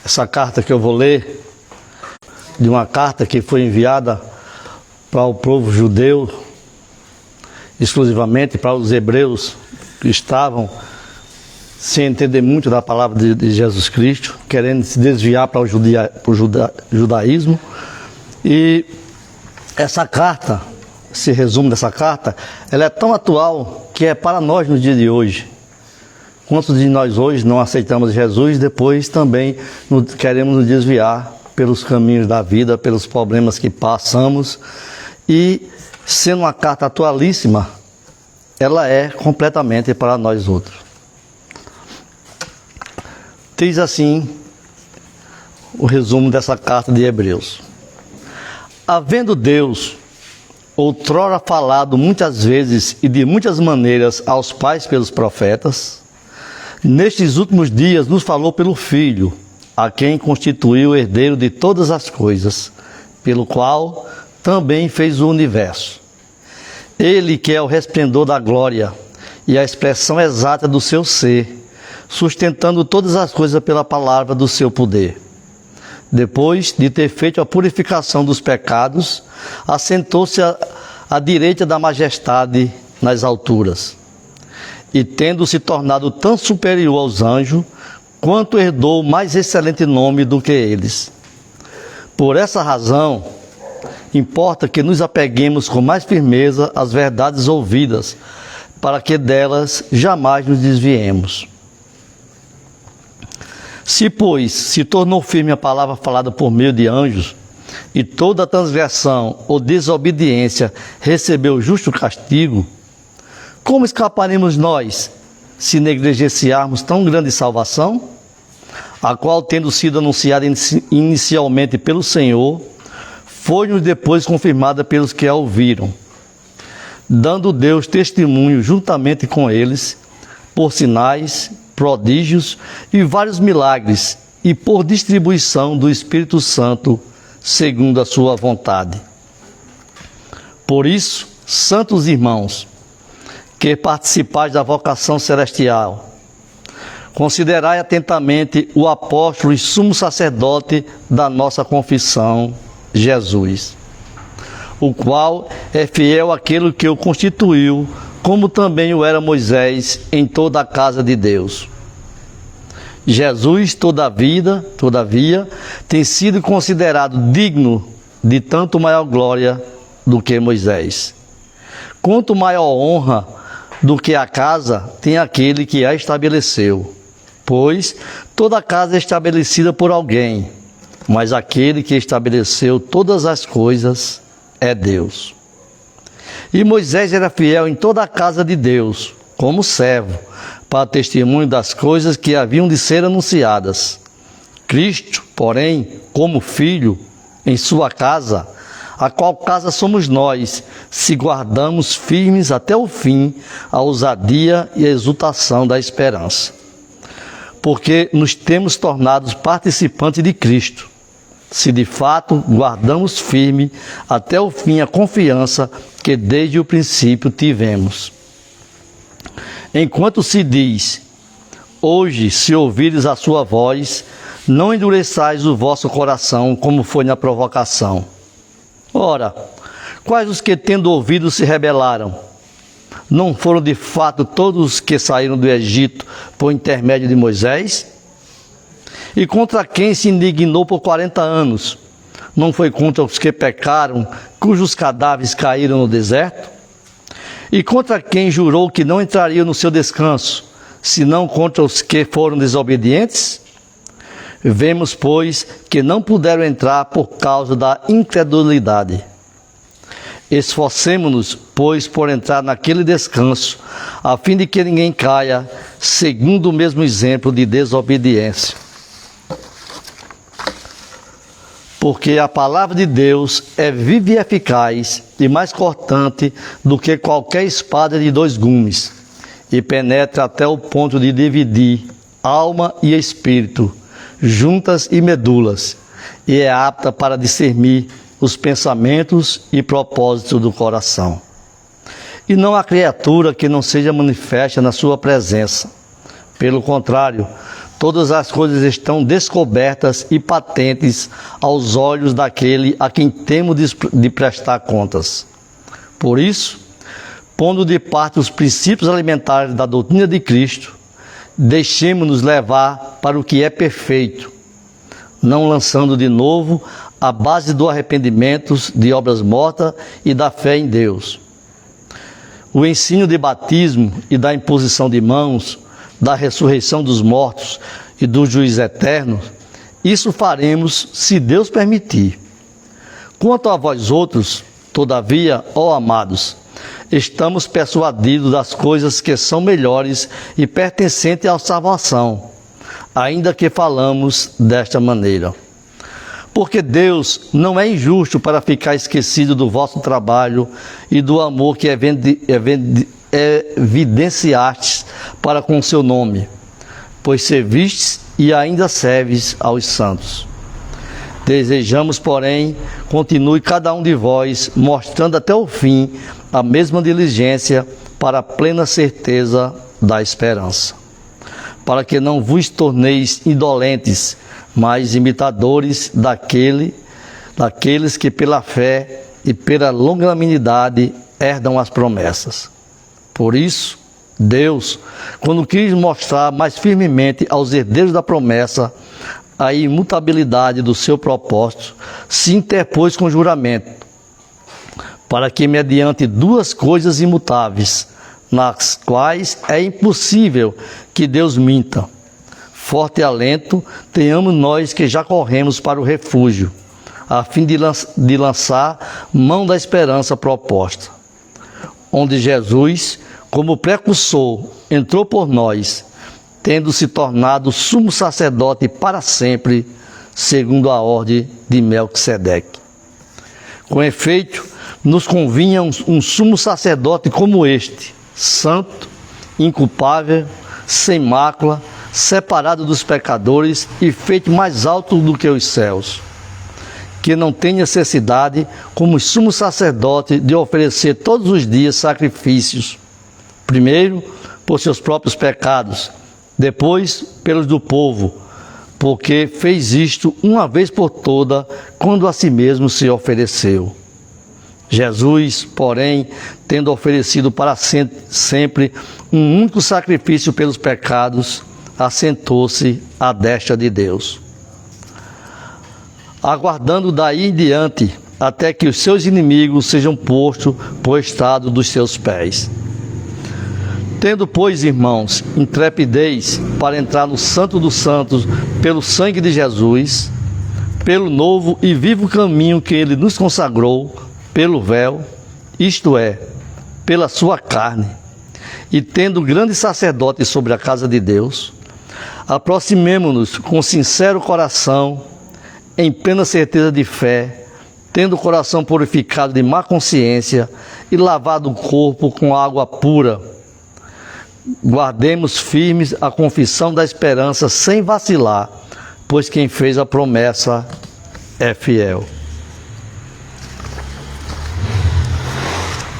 Essa carta que eu vou ler, de uma carta que foi enviada para o povo judeu, exclusivamente para os hebreus que estavam sem entender muito da palavra de Jesus Cristo, querendo se desviar para o judaísmo. E essa carta, esse resumo dessa carta, ela é tão atual que é para nós no dia de hoje. Quantos de nós hoje não aceitamos Jesus, depois também queremos nos desviar pelos caminhos da vida, pelos problemas que passamos. E sendo uma carta atualíssima, ela é completamente para nós outros. Diz assim o resumo dessa carta de Hebreus. Havendo Deus outrora falado muitas vezes e de muitas maneiras aos pais pelos profetas, nestes últimos dias nos falou pelo Filho, a quem constituiu o herdeiro de todas as coisas, pelo qual também fez o universo. Ele que é o resplendor da glória e a expressão exata do seu ser, sustentando todas as coisas pela palavra do seu poder. Depois de ter feito a purificação dos pecados, assentou-se à direita da majestade nas alturas. E tendo se tornado tão superior aos anjos, quanto herdou mais excelente nome do que eles. Por essa razão, importa que nos apeguemos com mais firmeza às verdades ouvidas, para que delas jamais nos desviemos. Se, pois, se tornou firme a palavra falada por meio de anjos, e toda transgressão ou desobediência recebeu justo castigo, como escaparemos nós, se negligenciarmos tão grande salvação, a qual, tendo sido anunciada inicialmente pelo Senhor, foi-nos depois confirmada pelos que a ouviram, dando Deus testemunho juntamente com eles, por sinais, prodígios e vários milagres, e por distribuição do Espírito Santo, segundo a sua vontade. Por isso, santos irmãos, que participais da vocação celestial, considerai atentamente o apóstolo e sumo sacerdote da nossa confissão, Jesus, o qual é fiel àquele que o constituiu, como também o era Moisés em toda a casa de Deus. Jesus, todavia, tem sido considerado digno de tanto maior glória do que Moisés. Quanto maior honra do que a casa tem aquele que a estabeleceu, pois toda casa é estabelecida por alguém, mas aquele que estabeleceu todas as coisas é Deus. E Moisés era fiel em toda a casa de Deus, como servo, para testemunho das coisas que haviam de ser anunciadas. Cristo, porém, como filho, em sua casa, a qual casa somos nós, se guardamos firmes até o fim a ousadia e a exultação da esperança. Porque nos temos tornado participantes de Cristo, se de fato guardamos firme até o fim a confiança que desde o princípio tivemos. Enquanto se diz, hoje, se ouvires a sua voz, não endureçais o vosso coração, como foi na provocação. Ora, quais os que tendo ouvido se rebelaram? Não foram de fato todos os que saíram do Egito por intermédio de Moisés? E contra quem se indignou por 40 anos? Não foi contra os que pecaram, cujos cadáveres caíram no deserto? E contra quem jurou que não entraria no seu descanso, senão contra os que foram desobedientes? Vemos, pois, que não puderam entrar por causa da incredulidade. Esforcemo-nos, pois, por entrar naquele descanso, a fim de que ninguém caia, segundo o mesmo exemplo de desobediência. Porque a palavra de Deus é viva e eficaz e mais cortante do que qualquer espada de 2 gumes, e penetra até o ponto de dividir alma e espírito, juntas e medulas, e é apta para discernir os pensamentos e propósitos do coração. E não há criatura que não seja manifesta na sua presença. Pelo contrário, todas as coisas estão descobertas e patentes aos olhos daquele a quem temos de prestar contas. Por isso, pondo de parte os princípios alimentares da doutrina de Cristo, deixemo-nos levar para o que é perfeito, não lançando de novo a base do arrependimento de obras mortas e da fé em Deus. O ensino de batismo e da imposição de mãos, da ressurreição dos mortos e do juízo eterno, isso faremos se Deus permitir. Quanto a vós outros, todavia, ó amados, estamos persuadidos das coisas que são melhores e pertencentes à salvação, ainda que falamos desta maneira. Porque Deus não é injusto para ficar esquecido do vosso trabalho e do amor que evidenciastes para com o seu nome, pois servistes e ainda serves aos santos. Desejamos, porém, continue cada um de vós, mostrando até o fim a mesma diligência para a plena certeza da esperança, para que não vos torneis indolentes, mas imitadores daqueles que pela fé e pela longanimidade herdam as promessas. Por isso, Deus, quando quis mostrar mais firmemente aos herdeiros da promessa a imutabilidade do seu propósito, se interpôs com juramento, para que mediante duas coisas imutáveis, nas quais é impossível que Deus minta, forte alento tenhamos nós que já corremos para o refúgio, a fim de lançar mão da esperança proposta, onde Jesus, como precursor, entrou por nós, tendo se tornado sumo sacerdote para sempre, segundo a ordem de Melquisedeque. Com efeito, nos convinha um sumo sacerdote como este, santo, inculpável, sem mácula, separado dos pecadores e feito mais alto do que os céus, que não tem necessidade, como sumo sacerdote, de oferecer todos os dias sacrifícios, primeiro por seus próprios pecados, depois pelos do povo, porque fez isto uma vez por toda, quando a si mesmo se ofereceu. Jesus, porém, tendo oferecido para sempre um único sacrifício pelos pecados, assentou-se à destra de Deus, aguardando daí em diante até que os seus inimigos sejam postos por estrado dos seus pés. Tendo, pois, irmãos, intrepidez para entrar no Santo dos Santos pelo sangue de Jesus, pelo novo e vivo caminho que ele nos consagrou, pelo véu, isto é, pela sua carne, e tendo grande sacerdote sobre a casa de Deus, aproximemo-nos com sincero coração, em plena certeza de fé, tendo o coração purificado de má consciência e lavado o corpo com água pura. Guardemos firmes a confissão da esperança sem vacilar, pois quem fez a promessa é fiel.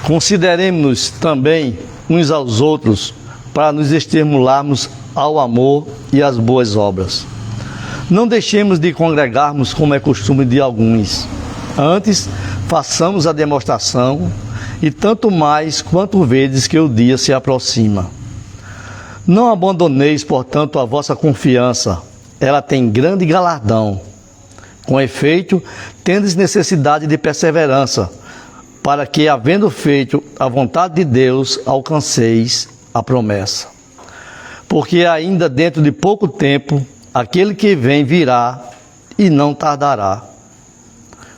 Consideremos-nos também uns aos outros para nos estimularmos ao amor e às boas obras. Não deixemos de congregarmos como é costume de alguns. Antes, façamos a demonstração, e tanto mais quanto vedes que o dia se aproxima. Não abandoneis, portanto, a vossa confiança, ela tem grande galardão. Com efeito, tendes necessidade de perseverança, para que, havendo feito a vontade de Deus, alcanceis a promessa. Porque ainda dentro de pouco tempo, aquele que vem virá e não tardará.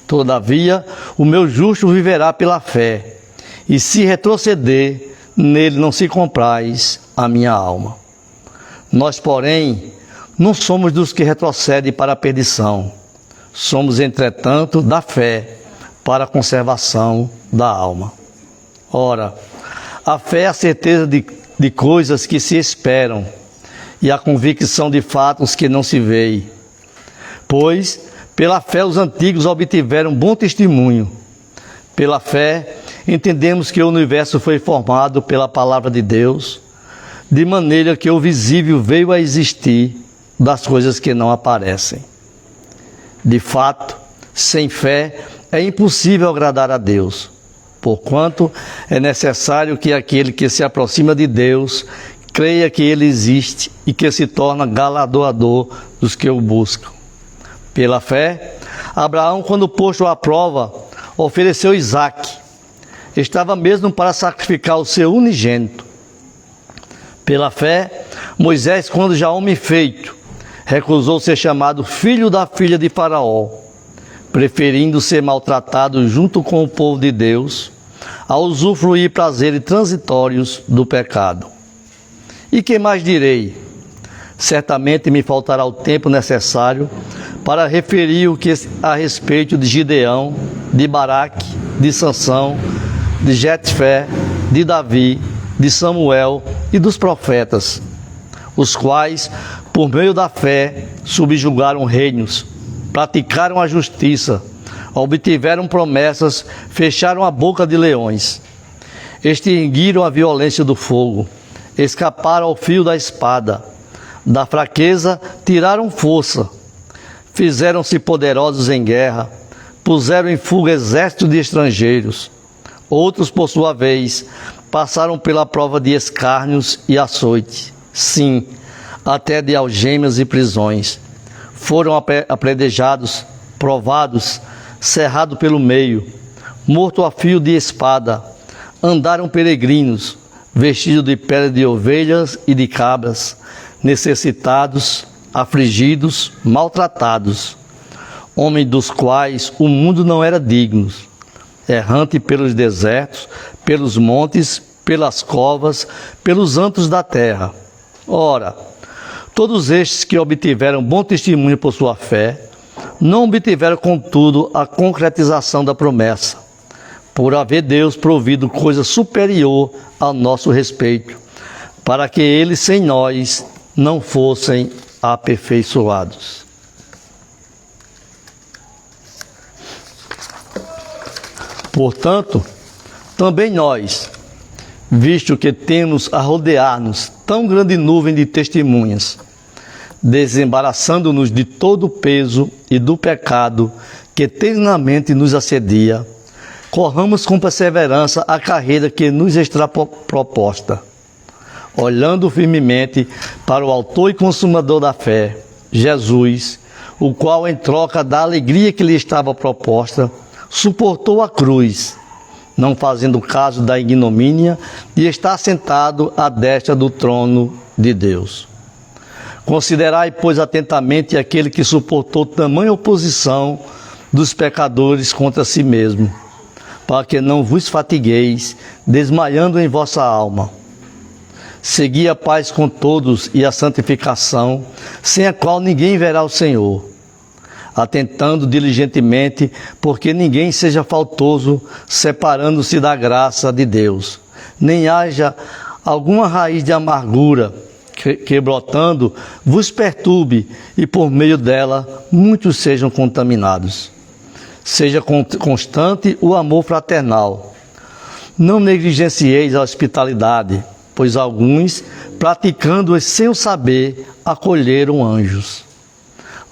Todavia, o meu justo viverá pela fé, e se retroceder, nele não se comprais a minha alma. Nós, porém, não somos dos que retrocedem para a perdição. Somos, entretanto, da fé para a conservação da alma. Ora, a fé é a certeza de coisas que se esperam e a convicção de fatos que não se veem. Pois, pela fé os antigos obtiveram bom testemunho. Pela fé, entendemos que o universo foi formado pela palavra de Deus, de maneira que o visível veio a existir das coisas que não aparecem. De fato, sem fé é impossível agradar a Deus, porquanto é necessário que aquele que se aproxima de Deus creia que Ele existe e que se torna galardoador dos que o buscam. Pela fé, Abraão, quando posto à prova, ofereceu Isaque. Estava mesmo para sacrificar o seu unigênito. Pela fé, Moisés, quando já homem feito, recusou ser chamado filho da filha de Faraó, preferindo ser maltratado junto com o povo de Deus, a usufruir prazeres transitórios do pecado. E que mais direi? Certamente me faltará o tempo necessário para referir o que a respeito de Gideão, de Baraque, de Sansão, de Jefté, de Davi, de Samuel e dos profetas, os quais, por meio da fé, subjugaram reinos, praticaram a justiça, obtiveram promessas, fecharam a boca de leões, extinguiram a violência do fogo, escaparam ao fio da espada, da fraqueza tiraram força, fizeram-se poderosos em guerra, puseram em fuga exércitos de estrangeiros. Outros, por sua vez, passaram pela prova de escárnios e açoite, sim, até de algemas e prisões. Foram apedrejados, provados, cerrados pelo meio, mortos a fio de espada, andaram peregrinos, vestidos de pele de ovelhas e de cabras, necessitados, afligidos, maltratados, homens dos quais o mundo não era digno, errante pelos desertos, pelos montes, pelas covas, pelos antros da terra. Ora, todos estes que obtiveram bom testemunho por sua fé, não obtiveram, contudo, a concretização da promessa, por haver Deus provido coisa superior ao nosso respeito, para que eles sem nós não fossem aperfeiçoados. Portanto, também nós, visto que temos a rodear-nos tão grande nuvem de testemunhas, desembaraçando-nos de todo o peso e do pecado que eternamente nos assedia, corramos com perseverança a carreira que nos está proposta, olhando firmemente para o autor e consumador da fé, Jesus, o qual, em troca da alegria que lhe estava proposta, suportou a cruz, não fazendo caso da ignomínia, e está sentado à destra do trono de Deus. Considerai, pois, atentamente aquele que suportou tamanha oposição dos pecadores contra si mesmo, para que não vos fatigueis, desmaiando em vossa alma. Segui a paz com todos e a santificação, sem a qual ninguém verá o Senhor, atentando diligentemente, porque ninguém seja faltoso, separando-se da graça de Deus, nem haja alguma raiz de amargura que brotando vos perturbe, e por meio dela muitos sejam contaminados. Seja constante o amor fraternal. Não negligencieis a hospitalidade, pois alguns, praticando-as sem o saber, acolheram anjos.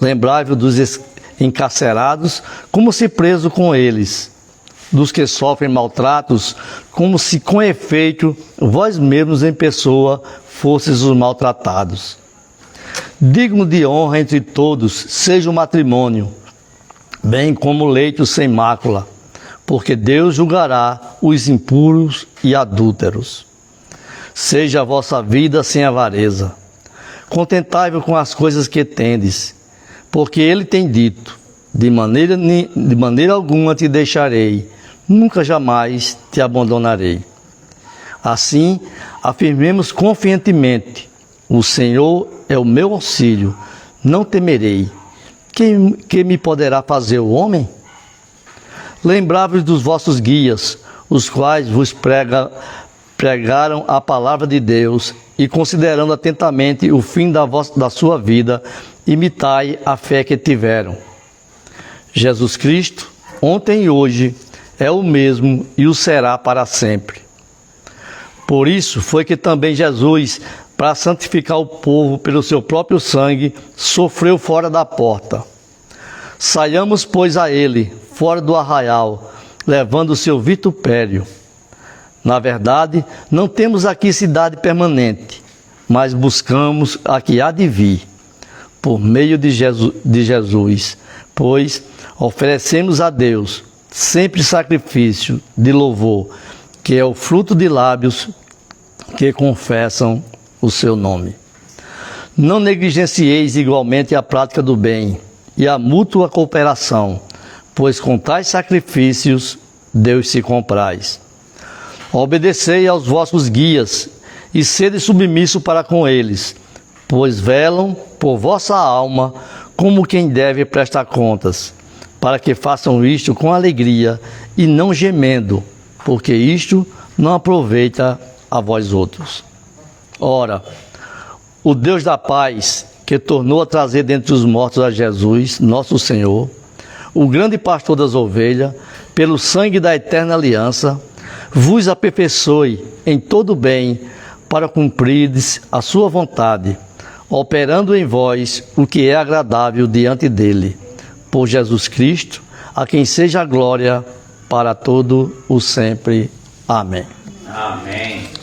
Lembrai-vos dos encarcerados, como se preso com eles, dos que sofrem maltratos, como se com efeito vós mesmos em pessoa fosseis os maltratados. Digno de honra entre todos seja o matrimônio, bem como o leito sem mácula, porque Deus julgará os impuros e adúlteros. Seja a vossa vida sem avareza. Contentai-vos com as coisas que tendes, porque Ele tem dito: de maneira alguma te deixarei, nunca jamais te abandonarei. Assim, afirmemos confiantemente: o Senhor é o meu auxílio, não temerei. Que me poderá fazer o homem? Lembrai-vos dos vossos guias, os quais vos pregaram a palavra de Deus, e considerando atentamente o fim da sua vida, imitai a fé que tiveram. Jesus Cristo, ontem e hoje, é o mesmo e o será para sempre. Por isso foi que também Jesus, para santificar o povo pelo seu próprio sangue, sofreu fora da porta. Saiamos, pois, a ele, fora do arraial, levando o seu vitupério. Na verdade, não temos aqui cidade permanente, mas buscamos a que há de vir, por meio de Jesus, pois oferecemos a Deus sempre sacrifício de louvor, que é o fruto de lábios que confessam o seu nome. Não negligencieis igualmente a prática do bem e a mútua cooperação, pois com tais sacrifícios Deus se compraz. Obedecei aos vossos guias e sede submisso para com eles, pois velam por vossa alma como quem deve prestar contas, para que façam isto com alegria e não gemendo, porque isto não aproveita a vós outros. Ora, o Deus da paz, que tornou a trazer dentre os mortos a Jesus, nosso Senhor, o grande pastor das ovelhas, pelo sangue da eterna aliança, vos aperfeiçoe em todo bem, para cumprirdes a sua vontade, operando em vós o que é agradável diante dele. Por Jesus Cristo, a quem seja a glória para todo o sempre. Amém. Amém.